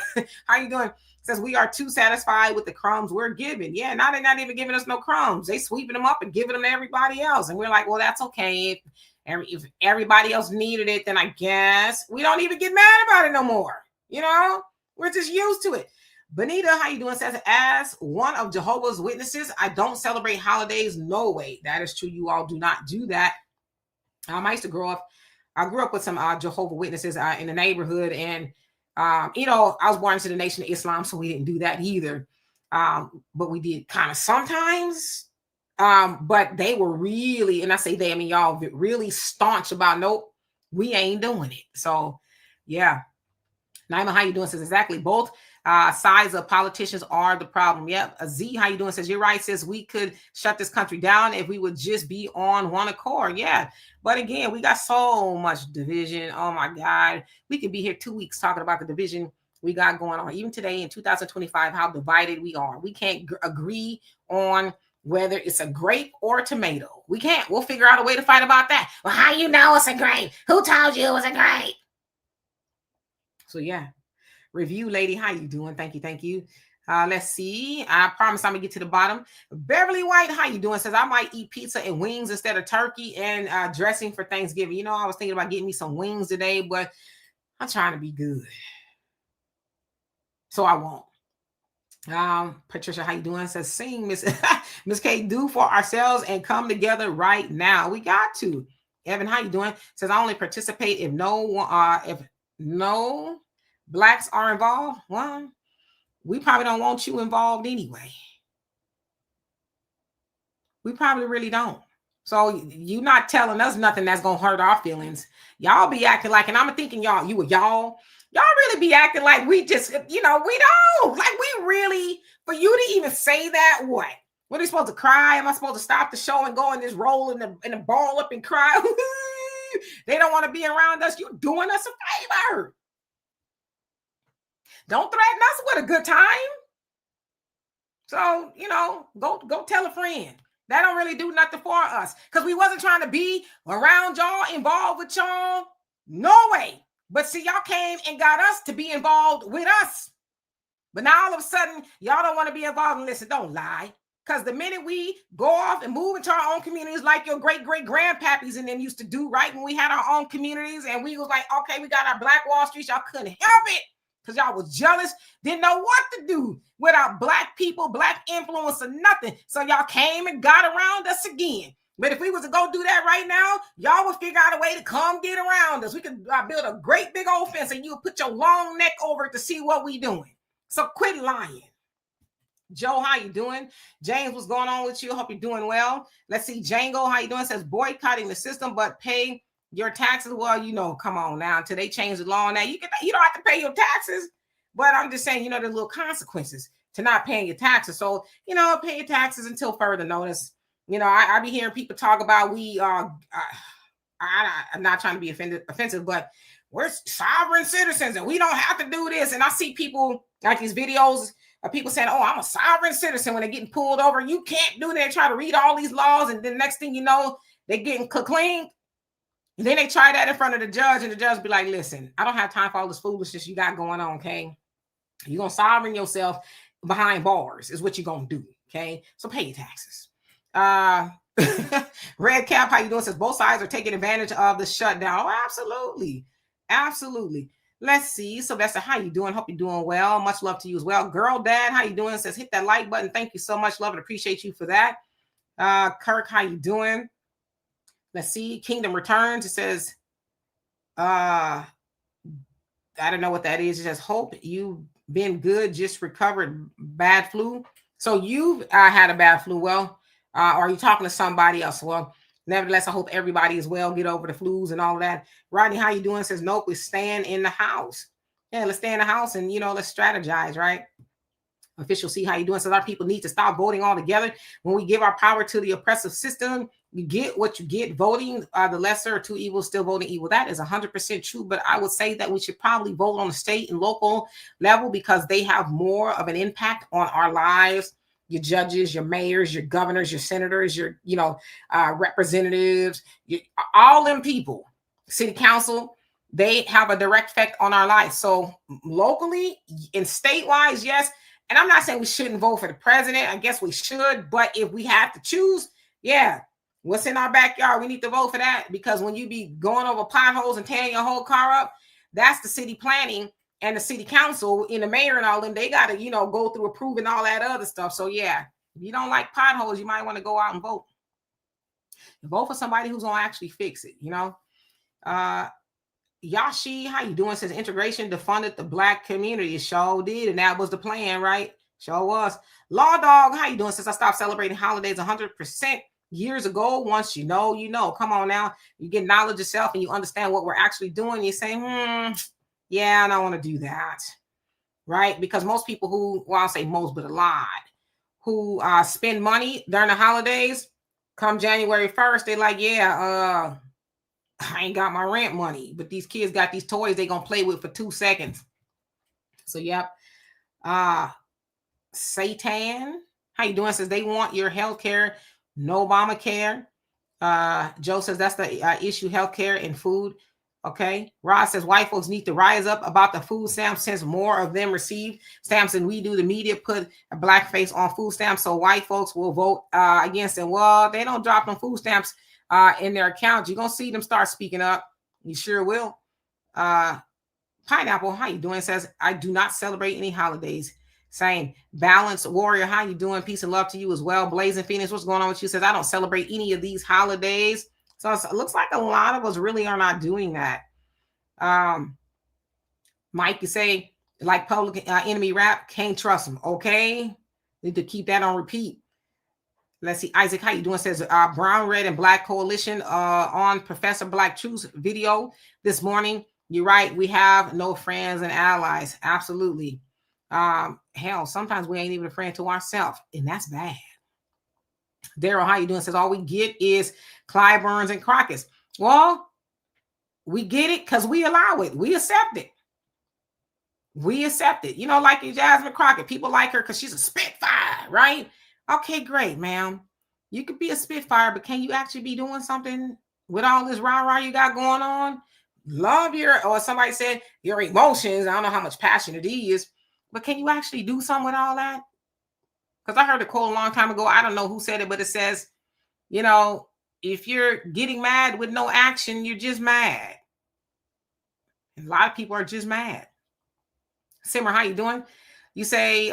How you doing? Says, we are too satisfied with the crumbs we're given. Yeah, now they're not even giving us no crumbs. They sweeping them up and giving them to everybody else. And we're like, well, that's okay. If everybody else needed it, then I guess we don't even get mad about it no more. You know, we're just used to it. Benita, how you doing? Says, as one of Jehovah's Witnesses, I don't celebrate holidays. No way. That is true. You all do not do that. I used to grow up. I grew up with some Jehovah's Witnesses in the neighborhood. And, I was born into the Nation of Islam, so we didn't do that either. But we did kind of sometimes. But they were really, and I say they, I mean, y'all really staunch about, nope, we ain't doing it. So, yeah. Naima, how you doing? Says, exactly. Both sides of politicians are the problem. Yep. Z, how you doing? Says, you're right. Says, we could shut this country down if we would just be on one accord. Yeah. But again, we got so much division. Oh my God. We could be here 2 weeks talking about the division we got going on. Even today in 2025, how divided we are. We can't agree on whether it's a grape or a tomato. We can't. We'll figure out a way to fight about that. Well, how you know it's a grape? Who told you it was a grape? So yeah. Review lady, how you doing? Thank you. Let's see. I promise I'm gonna get to the bottom. Beverly White, how you doing? Says, I might eat pizza and wings instead of turkey and dressing for Thanksgiving. You know, I was thinking about getting me some wings today, but I'm trying to be good, so I won't. Patricia, how you doing? Says, sing, Miss K, do for ourselves and come together right now. We got to. Evan, how you doing? Says, I only participate if no Blacks are involved. Well, we probably don't want you involved anyway. We probably really don't. So you're not telling us nothing that's gonna hurt our feelings. Y'all be acting like, and I'm thinking y'all really be acting like we just, we don't. Like we really, for you to even say that, what are you supposed to cry? Am I supposed to stop the show and go and just roll in the ball up and cry? They don't want to be around us. You're doing us a favor. Don't threaten us with a good time. So, go tell a friend. That don't really do nothing for us, because we wasn't trying to be around y'all, involved with y'all. No way. But see, y'all came and got us to be involved with us. But now all of a sudden, y'all don't want to be involved. And listen, don't lie. Because the minute we go off and move into our own communities like your great-great-grandpappies and them used to do, right? When we had our own communities and we was like, okay, we got our Black Wall Street, y'all couldn't help it. because y'all was jealous, didn't know what to do without black people, black influence, or nothing. So y'all came and got around us again. But if we was to go do that right now, y'all would figure out a way to come get around us. We could build a great big old fence and you would put your long neck over it to see what we doing. So quit lying. Joe, how you doing? James, what's going on with you? Hope you're doing well. Let's see. Django, how you doing? Says boycotting the system, but pay your taxes. Well, you know, come on now. Until they change the law now, you don't have to pay your taxes. But I'm just saying, you know, there's little consequences to not paying your taxes. So, you know, pay your taxes until further notice. You know, I be hearing people talk about I'm not trying to be offensive, but we're sovereign citizens and we don't have to do this. And I see people like these videos of people saying, oh, I'm a sovereign citizen when they're getting pulled over. You can't do that. They try to read all these laws. And then the next thing you know, they're getting clean. And then they try that in front of the judge and the judge be like, listen, I don't have time for all this foolishness you got going on, okay? You're going to sovereign yourself behind bars is what you're going to do, okay? So pay your taxes. Red Cap, how you doing? Says both sides are taking advantage of the shutdown. Oh, absolutely. Absolutely. Let's see. Sylvester, how you doing? Hope you're doing well. Much love to you as well. Girl Dad, how you doing? Says hit that like button. Thank you so much. Love and appreciate you for that. Kirk, how you doing? Let's see. Kingdom Returns. It says, I don't know what that is. It says, hope you've been good. Just recovered bad flu. So you've had a bad flu. Well, are you talking to somebody else? Well, nevertheless, I hope everybody is well, get over the flus and all that. Rodney, how you doing? Says, nope, we're staying in the house. Yeah, let's stay in the house and, you know, let's strategize, right? Official C, how you doing? Says our people need to stop voting altogether. When we give our power to the oppressive system, you get what you get. Voting the lesser of two evils, still voting evil. That is 100% true. But I would say that we should probably vote on the state and local level because they have more of an impact on our lives. Your judges, your mayors, your governors, your senators, your, you know, representatives, all them people, city council, they have a direct effect on our lives. So locally and statewide, yes. And I'm not saying we shouldn't vote for the president. I guess we should. But if we have to choose, yeah, what's in our backyard? We need to vote for that because when you be going over potholes and tearing your whole car up, that's the city planning. And the city council and the mayor and all them, they got to, you know, go through approving all that other stuff. So, yeah, if you don't like potholes, you might want to go out and vote. Vote for somebody who's going to actually fix it, you know. Yashi, how you doing? Says integration defunded the black community. It sure did. And that was the plan, right? Sure was. Law Dog, how you doing? Since I stopped celebrating holidays 100% years ago, once you know, you know. Come on now. You get knowledge yourself and you understand what we're actually doing. You say, yeah, I don't want to do that, right? Because most people who, well, I'll say most, but a lot, who spend money during the holidays, come January 1st, they're like, yeah, I ain't got my rent money, but these kids got these toys they going to play with for 2 seconds. So, yep. Satan, how you doing? Says they want your health care, no Obamacare. Joe says that's the issue, health care and food. Okay. Rod says white folks need to rise up about the food stamps since more of them receive stamps than we do. The media put a black face on food stamps, so white folks will vote against it. Well, they don't drop them food stamps in their accounts. You're going to see them start speaking up. You sure will. Pineapple, how you doing? Says, I do not celebrate any holidays. Same. Balance Warrior, how you doing? Peace and love to you as well. Blazing Phoenix, what's going on with you? Says, I don't celebrate any of these holidays. So it looks like a lot of us really are not doing that. Mike, you say, like Public Enemy rap, can't trust them. Okay. Need to keep that on repeat. Let's see. Isaac, how you doing? Says Brown, Red, and Black Coalition on Professor Black Truth's video this morning. You're right. We have no friends and allies. Absolutely. Hell, sometimes we ain't even a friend to ourselves, and that's bad. Daryl, how you doing? Says all we get is Clyburns and Crockett's. Well, we get it because we allow it. We accept it. We accept it. You know, like Jasmine Crockett. People like her because she's a Spitfire, right? Okay, great, ma'am. You could be a Spitfire, but can you actually be doing something with all this rah-rah you got going on? Love your, or somebody said your emotions. I don't know how much passion it is, but can you actually do something with all that? Because I heard a quote a long time ago. I don't know who said it, but it says, you know, if you're getting mad with no action, you're just mad. And a lot of people are just mad. Simmer, how you doing? You say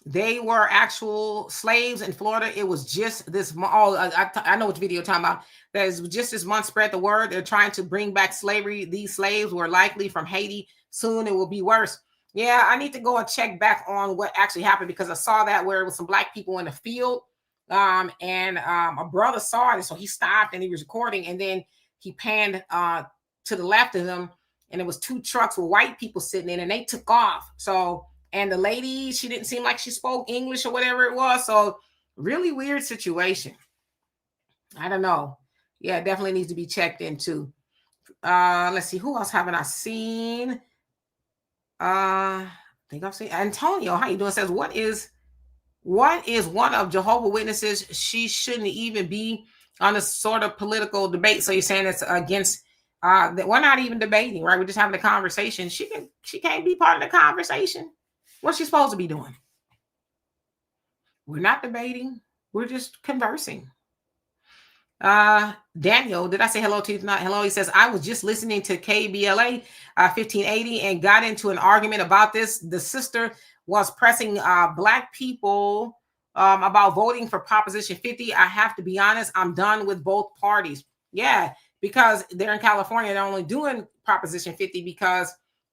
they were actual slaves in Florida. It was just this. Oh, I know which video you're talking about. That is just this month spread the word. They're trying to bring back slavery. These slaves were likely from Haiti. Soon it will be worse. Yeah, I need to go and check back on what actually happened, because I saw that where it was some black people in the field. And a brother saw it, and so he stopped and he was recording, and then he panned to the left of them, and it was 2 trucks with white people sitting in, and they took off. So, and the lady, she didn't seem like she spoke English or whatever it was. So really weird situation. I don't know. Yeah, definitely needs to be checked into. Let's see, who else haven't I seen? I think I've seen Antonio. How you doing? Says, what is one of Jehovah's Witnesses? She shouldn't even be on a sort of political debate. So you're saying it's against that we're not even debating, right? We're just having a conversation. She can't be part of the conversation. What's she supposed to be doing? We're not debating. We're just conversing. Daniel, did I say hello to you tonight? Hello. He says, I was just listening to KBLA 1580 and got into an argument about this. The sister was pressing black people about voting for Proposition 50. I have to be honest, I'm done with both parties. Yeah, because they're in California, they're only doing Proposition 50 because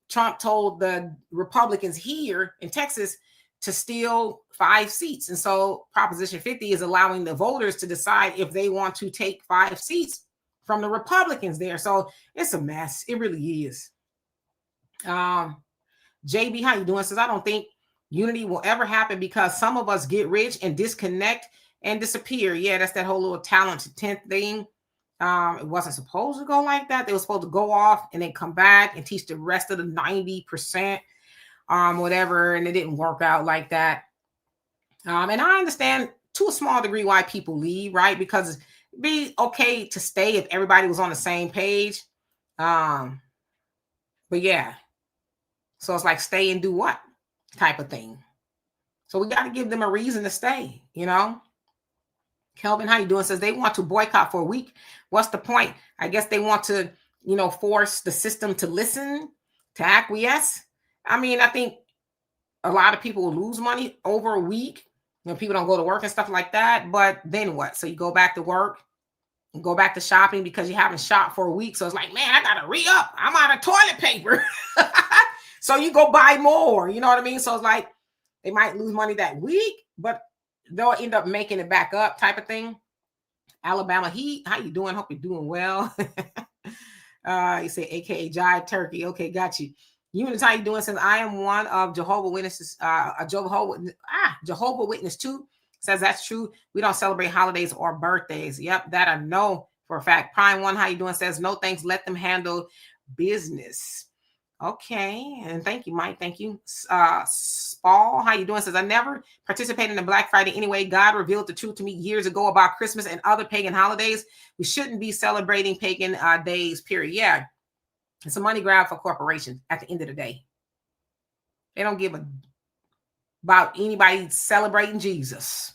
Trump told the Republicans here in Texas to steal 5 seats. And so Proposition 50 is allowing the voters to decide if they want to take 5 seats from the Republicans there. So it's a mess. It really is. JB, how you doing? Says, I don't think unity will ever happen because some of us get rich and disconnect and disappear. Yeah, that's that whole little talented 10th thing. It wasn't supposed to go like that. They were supposed to go off and then come back and teach the rest of the 90%. Whatever, and it didn't work out like that. And I understand to a small degree why people leave, right? Because it'd be okay to stay if everybody was on the same page. But yeah, so it's like stay and do what type of thing. So we got to give them a reason to stay, you know. Kelvin, how you doing? Says they want to boycott for a week. What's the point? I guess they want to, force the system to listen, to acquiesce. I mean, I think a lot of people will lose money over a week when people don't go to work and stuff like that. But then what? So you go back to work and go back to shopping because you haven't shopped for a week. So it's like, man, I got to re-up. I'm out of toilet paper. So you go buy more. You know what I mean? So it's like they might lose money that week, but they'll end up making it back up type of thing. Alabama Heat, how you doing? Hope you're doing well. You say AKA Jive Turkey. Okay, got you. Eunice, how you doing? Says, I am one of Jehovah's Witnesses, Jehovah's Witness too. Says that's true. We don't celebrate holidays or birthdays. Yep, that I know for a fact. Prime One, how you doing? Says, no thanks. Let them handle business. Okay, and thank you, Mike. Thank you. Spall, how you doing? Says, I never participated in Black Friday anyway. God revealed the truth to me years ago about Christmas and other pagan holidays. We shouldn't be celebrating pagan days, period. Yeah. It's a money grab for corporations at the end of the day. They don't give a about anybody celebrating Jesus.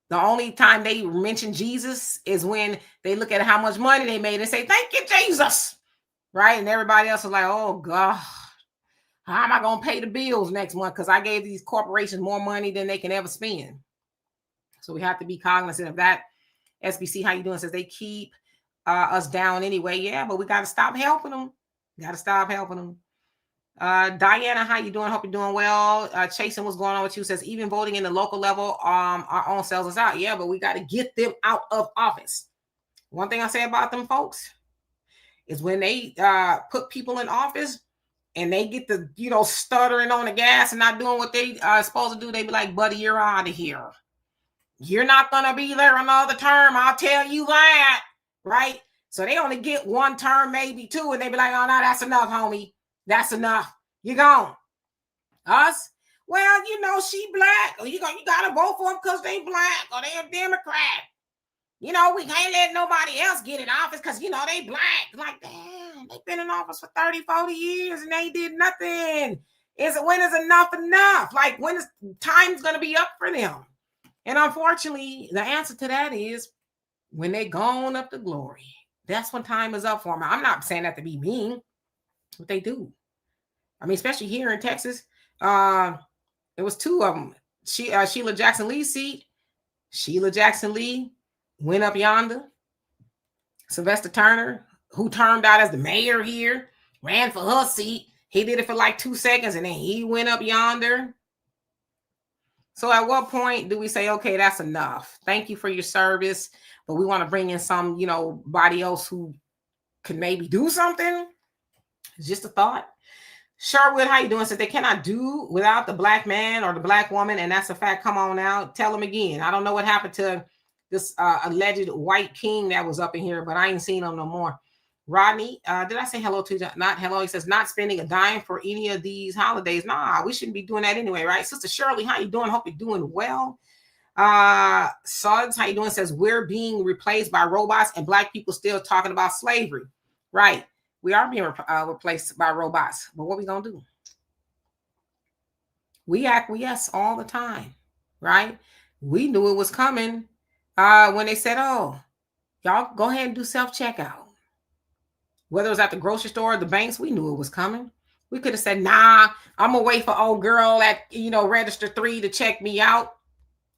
The only time they mention Jesus is when they look at how much money they made and say, thank you, Jesus. Right? And everybody else is like, oh, God, how am I going to pay the bills next month? Because I gave these corporations more money than they can ever spend. So we have to be cognizant of that. SBC, how you doing? Says they keep us down anyway. Yeah, but we got to stop helping them. Got to stop helping them. Diana, how you doing? Hope you're doing well. Chasing, what's going on with you? Says even voting in the local level, our own sells us out. Yeah, but we got to get them out of office. One thing I say about them folks is when they put people in office and they get the, stuttering on the gas and not doing what they are supposed to do, they be like, buddy, you're out of here. You're not going to be there another term. I'll tell you that. Right? So they only get 1 term, maybe 2, and they be like, oh, no, that's enough, homie. That's enough. You're gone. Us? Well, she black. Or you got to vote for them because they black or they a Democrat. We can't let nobody else get in office because, they black. Like, damn, they've been in office for 30, 40 years and they did nothing. When is enough? Like, when is time's going to be up for them? And unfortunately, the answer to that is when they gone up to glory. That's when time is up for them. I'm not saying that to be mean, but they do. I mean, especially here in Texas. It was two of them. Sheila Jackson Lee's seat. Sheila Jackson Lee went up yonder. Sylvester Turner, who turned out as the mayor here, ran for her seat. He did it for like 2 seconds, and then he went up yonder. So at what point do we say, okay, that's enough? Thank you for your service, but we want to bring in some, body else who could maybe do something? It's just a thought. Sherwood, how you doing? Says they cannot do without the black man or the black woman, and that's a fact. Come on now, tell them again. I don't know what happened to this alleged white king that was up in here, but I ain't seen him no more. Rodney, did I say hello to you? Not hello. He says, not spending a dime for any of these holidays. Nah, we shouldn't be doing that anyway, right? Sister Shirley, how you doing? Hope you're doing well. Suds, how you doing? Says, we're being replaced by robots and black people still talking about slavery. Right. We are being replaced by robots. But what we going to do? We acquiesce all the time, right? We knew it was coming when they said, oh, y'all go ahead and do self-checkout. Whether it was at the grocery store or the banks, we knew it was coming. We could have said, nah, I'm going to wait for old girl at, register 3 to check me out.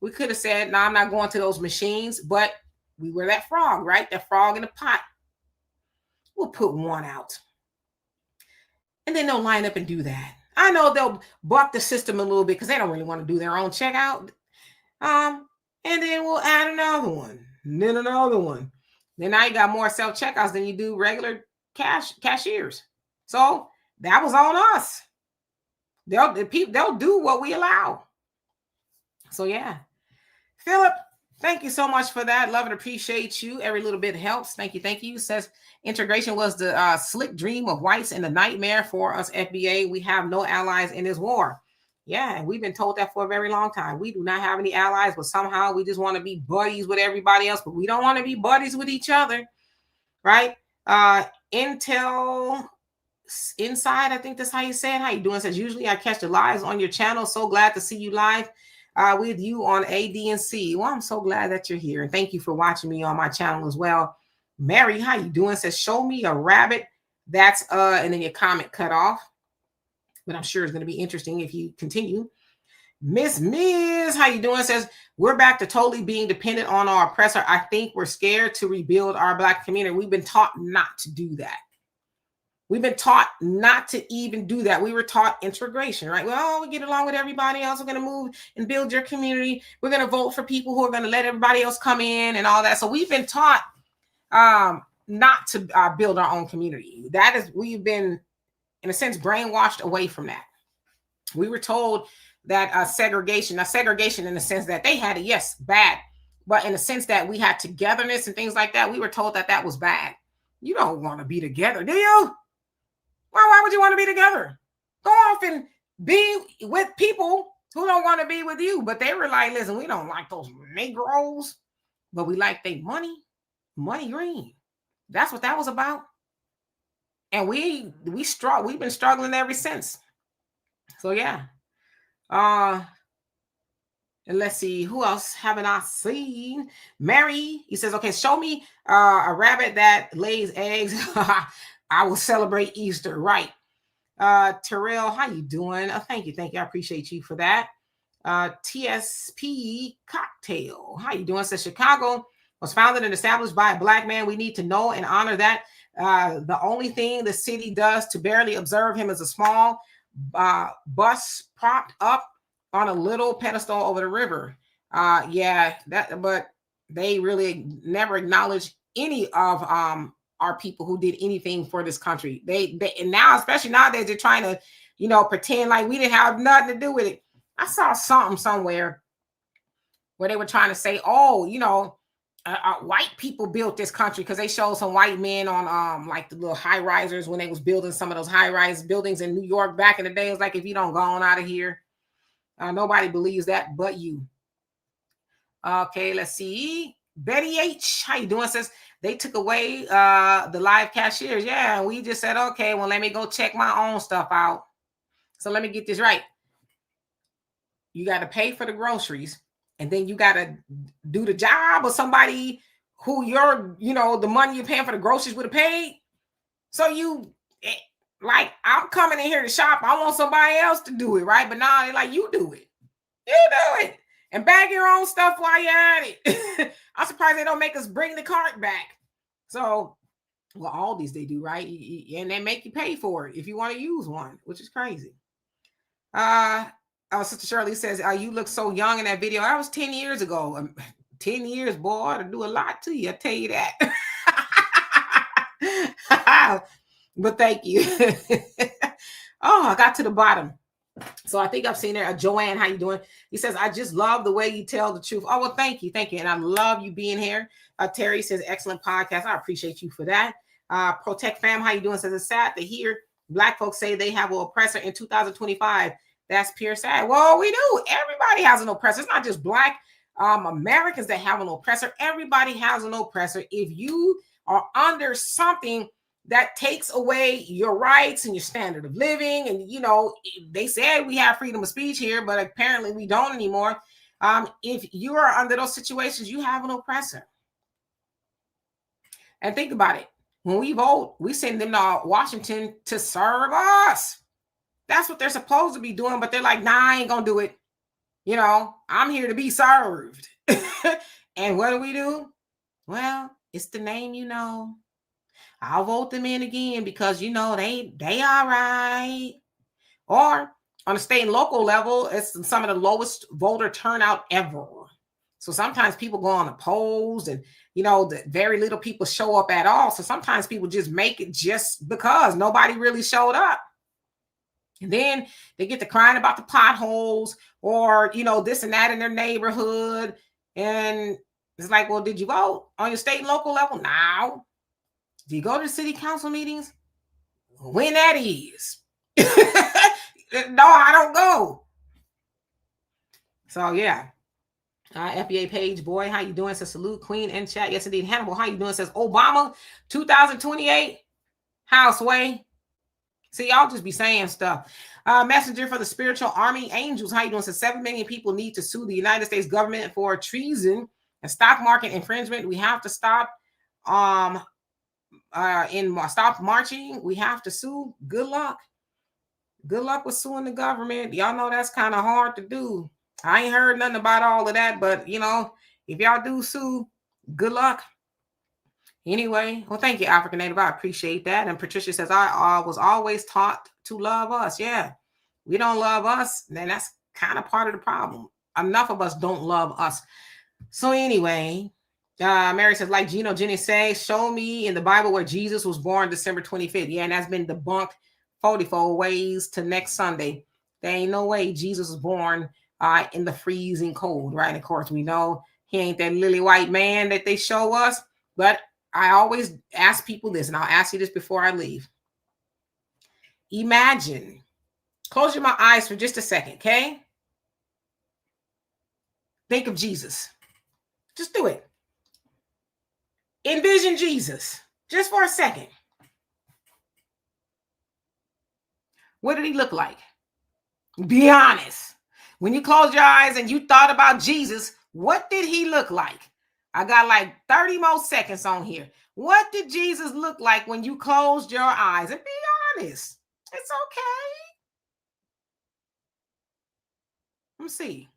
We could have said, nah, I'm not going to those machines. But we were that frog, right? That frog in the pot. We'll put one out. And then they'll line up and do that. I know they'll buck the system a little bit because they don't really want to do their own checkout. And then we'll add another one. And then another one. Then now you got more self-checkouts than you do regular cashiers. So that was on us. They'll do what we allow. So yeah. Philip, thank you so much for that. Love and appreciate you. Every little bit helps. Thank you. Says integration was the slick dream of whites and the nightmare for us FBA. We have no allies in this war. Yeah, and we've been told that for a very long time. We do not have any allies, but somehow we just want to be buddies with everybody else, but we don't want to be buddies with each other, right? Intel Inside, I think that's how you say it. How you doing? Says, usually I catch the lives on your channel. So glad to see you live with you on AD&C. Well, I'm so glad that you're here. And thank you for watching me on my channel as well. Mary, how you doing? Says, show me a rabbit. That's, and then your comment cut off. But I'm sure it's going to be interesting if you continue. Miss, how you doing? Says, we're back to totally being dependent on our oppressor. I think we're scared to rebuild our Black community. We've been taught not to do that. We've been taught not to even do that. We were taught integration, right? Well, we get along with everybody else. We're going to move and build your community. We're going to vote for people who are going to let everybody else come in and all that. So we've been taught not to build our own community. We've been, in a sense, brainwashed away from that. We were told that segregation in the sense that they had it, yes, bad, but in the sense that we had togetherness and things like that, we were told that was bad. You don't want to be together, do you? Why would you want to be together? Go off and be with people who don't want to be with you. But they were like, listen, we don't like those Negroes, but we like their money green. That's what that was about. And we've been struggling ever since. So yeah. And let's see, who else haven't I seen? Mary, he says, okay, show me a rabbit that lays eggs. I will celebrate Easter, right? Terrell, how you doing? Thank you. I appreciate you for that. TSP Cocktail, how you doing? Says Chicago was founded and established by a Black man. We need to know and honor that. The only thing the city does to barely observe him is a small bus propped up on a little pedestal over the river. But they really never acknowledge any of our people who did anything for this country. They and now, especially nowadays, they're trying to, pretend like we didn't have nothing to do with it. I saw something somewhere where they were trying to say, white people built this country because they showed some white men on like the little high risers when they was building some of those high rise buildings in New York back in the day. It was like, if you don't go on out of here, nobody believes that but you. Okay, let's see. Betty H, how you doing? Says they took away the live cashiers. Yeah, we just said, okay, well, let me go check my own stuff out. So let me get this right. You got to pay for the groceries, and then you got to do the job of somebody who the money you're paying for the groceries would have paid. So Like, I'm coming in here to shop. I want somebody else to do it, right? But now they're like, you do it. You do it. And bag your own stuff while you're at it. I'm surprised they don't make us bring the cart back. So, well, all these they do, right? And they make you pay for it if you want to use one, which is crazy. Sister Shirley says, you look so young in that video. That was 10 years ago. 10 years, boy, to do a lot to you. I tell you that. But thank you. Oh, I got to the bottom. So I think I've seen there. Joanne, how you doing? He says, I just love the way you tell the truth. Oh, well, thank you. Thank you. And I love you being here. Terry says, excellent podcast. I appreciate you for that. Protect Fam, how you doing? Says, it's sad to hear Black folks say they have an oppressor in 2025. That's pure sad. Well, we do. Everybody has an oppressor. It's not just Black Americans that have an oppressor. Everybody has an oppressor. If you are under something that takes away your rights and your standard of living, and they said we have freedom of speech here, but apparently we don't anymore. If you are under those situations, you have an oppressor. And think about it. When we vote, we send them to Washington to serve us. That's what they're supposed to be doing, but they're like, nah, I ain't gonna do it. I'm here to be served. And what do? Well, it's the name, I'll vote them in again because, they all right. Or on a state and local level, it's some of the lowest voter turnout ever. So sometimes people go on the polls and, very little people show up at all. So sometimes people just make it just because nobody really showed up. And then they get to crying about the potholes or, this and that in their neighborhood. And it's like, well, did you vote on your state and local level? No. Do you go to the city council meetings? When that is. No, I don't go. So, yeah. FBA page, boy, how you doing? Says, salute, Queen in chat. Yes, indeed. Hannibal, how you doing? Says, Obama, 2028, houseway. See, y'all just be saying stuff. Messenger for the spiritual army, angels, how you doing? Says, 7 million people need to sue the United States government for treason and stock market infringement. We have to stop stop marching. We have to sue. Good luck with suing the government. Y'all know that's kind of hard to do. I ain't heard nothing about all of that, but if y'all do sue, good luck. Anyway, well, thank you, African Native. I appreciate that. And Patricia says, I was always taught to love us. Yeah, we don't love us, then that's kind of part of the problem. Enough of us don't love us. So anyway, Mary says, like Gino Jenny says, show me in the Bible where Jesus was born December 25th. Yeah, and that's been debunked 44 ways to next Sunday. There ain't no way Jesus was born in the freezing cold, right? And of course, we know he ain't that lily white man that they show us. But I always ask people this, and I'll ask you this before I leave. Imagine, close my eyes for just a second, okay? Think of Jesus. Just do it. Envision Jesus just for a second. What did he look like? Be honest. When you closed your eyes and you thought about Jesus, what did he look like? I got like 30 more seconds on here. What did Jesus look like when you closed your eyes? And be honest. It's okay. Let me see.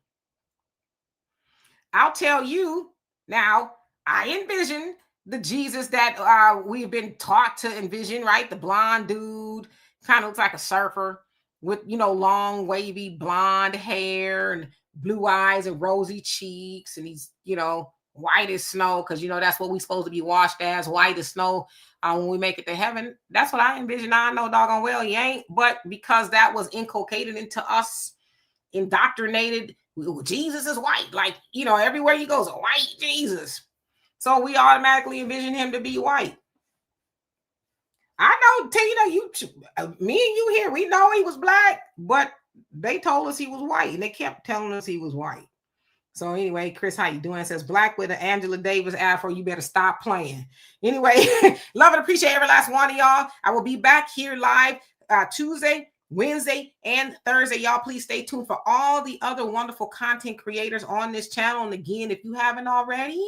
I'll tell you now, I envision the Jesus that we've been taught to envision, right? The blonde dude, kind of looks like a surfer with, long, wavy blonde hair and blue eyes and rosy cheeks. And he's, white as snow, because, that's what we're supposed to be washed as, white as snow when we make it to heaven. That's what I envision. I know doggone well he ain't, but because that was inculcated into us, indoctrinated, Jesus is white. Like, everywhere he goes, a white Jesus. So we automatically envision him to be white. I know, me and you here, we know he was black, but they told us he was white, and they kept telling us he was white. So anyway, Chris, how you doing? Says, black with an Angela Davis afro, you better stop playing. Anyway, love and appreciate every last one of y'all. I will be back here live Tuesday, Wednesday, and Thursday. Y'all, please stay tuned for all the other wonderful content creators on this channel. And again, if you haven't already,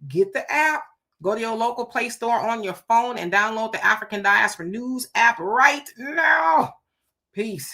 get the app. Go to your local Play Store on your phone and download the African Diaspora News app right now. Peace.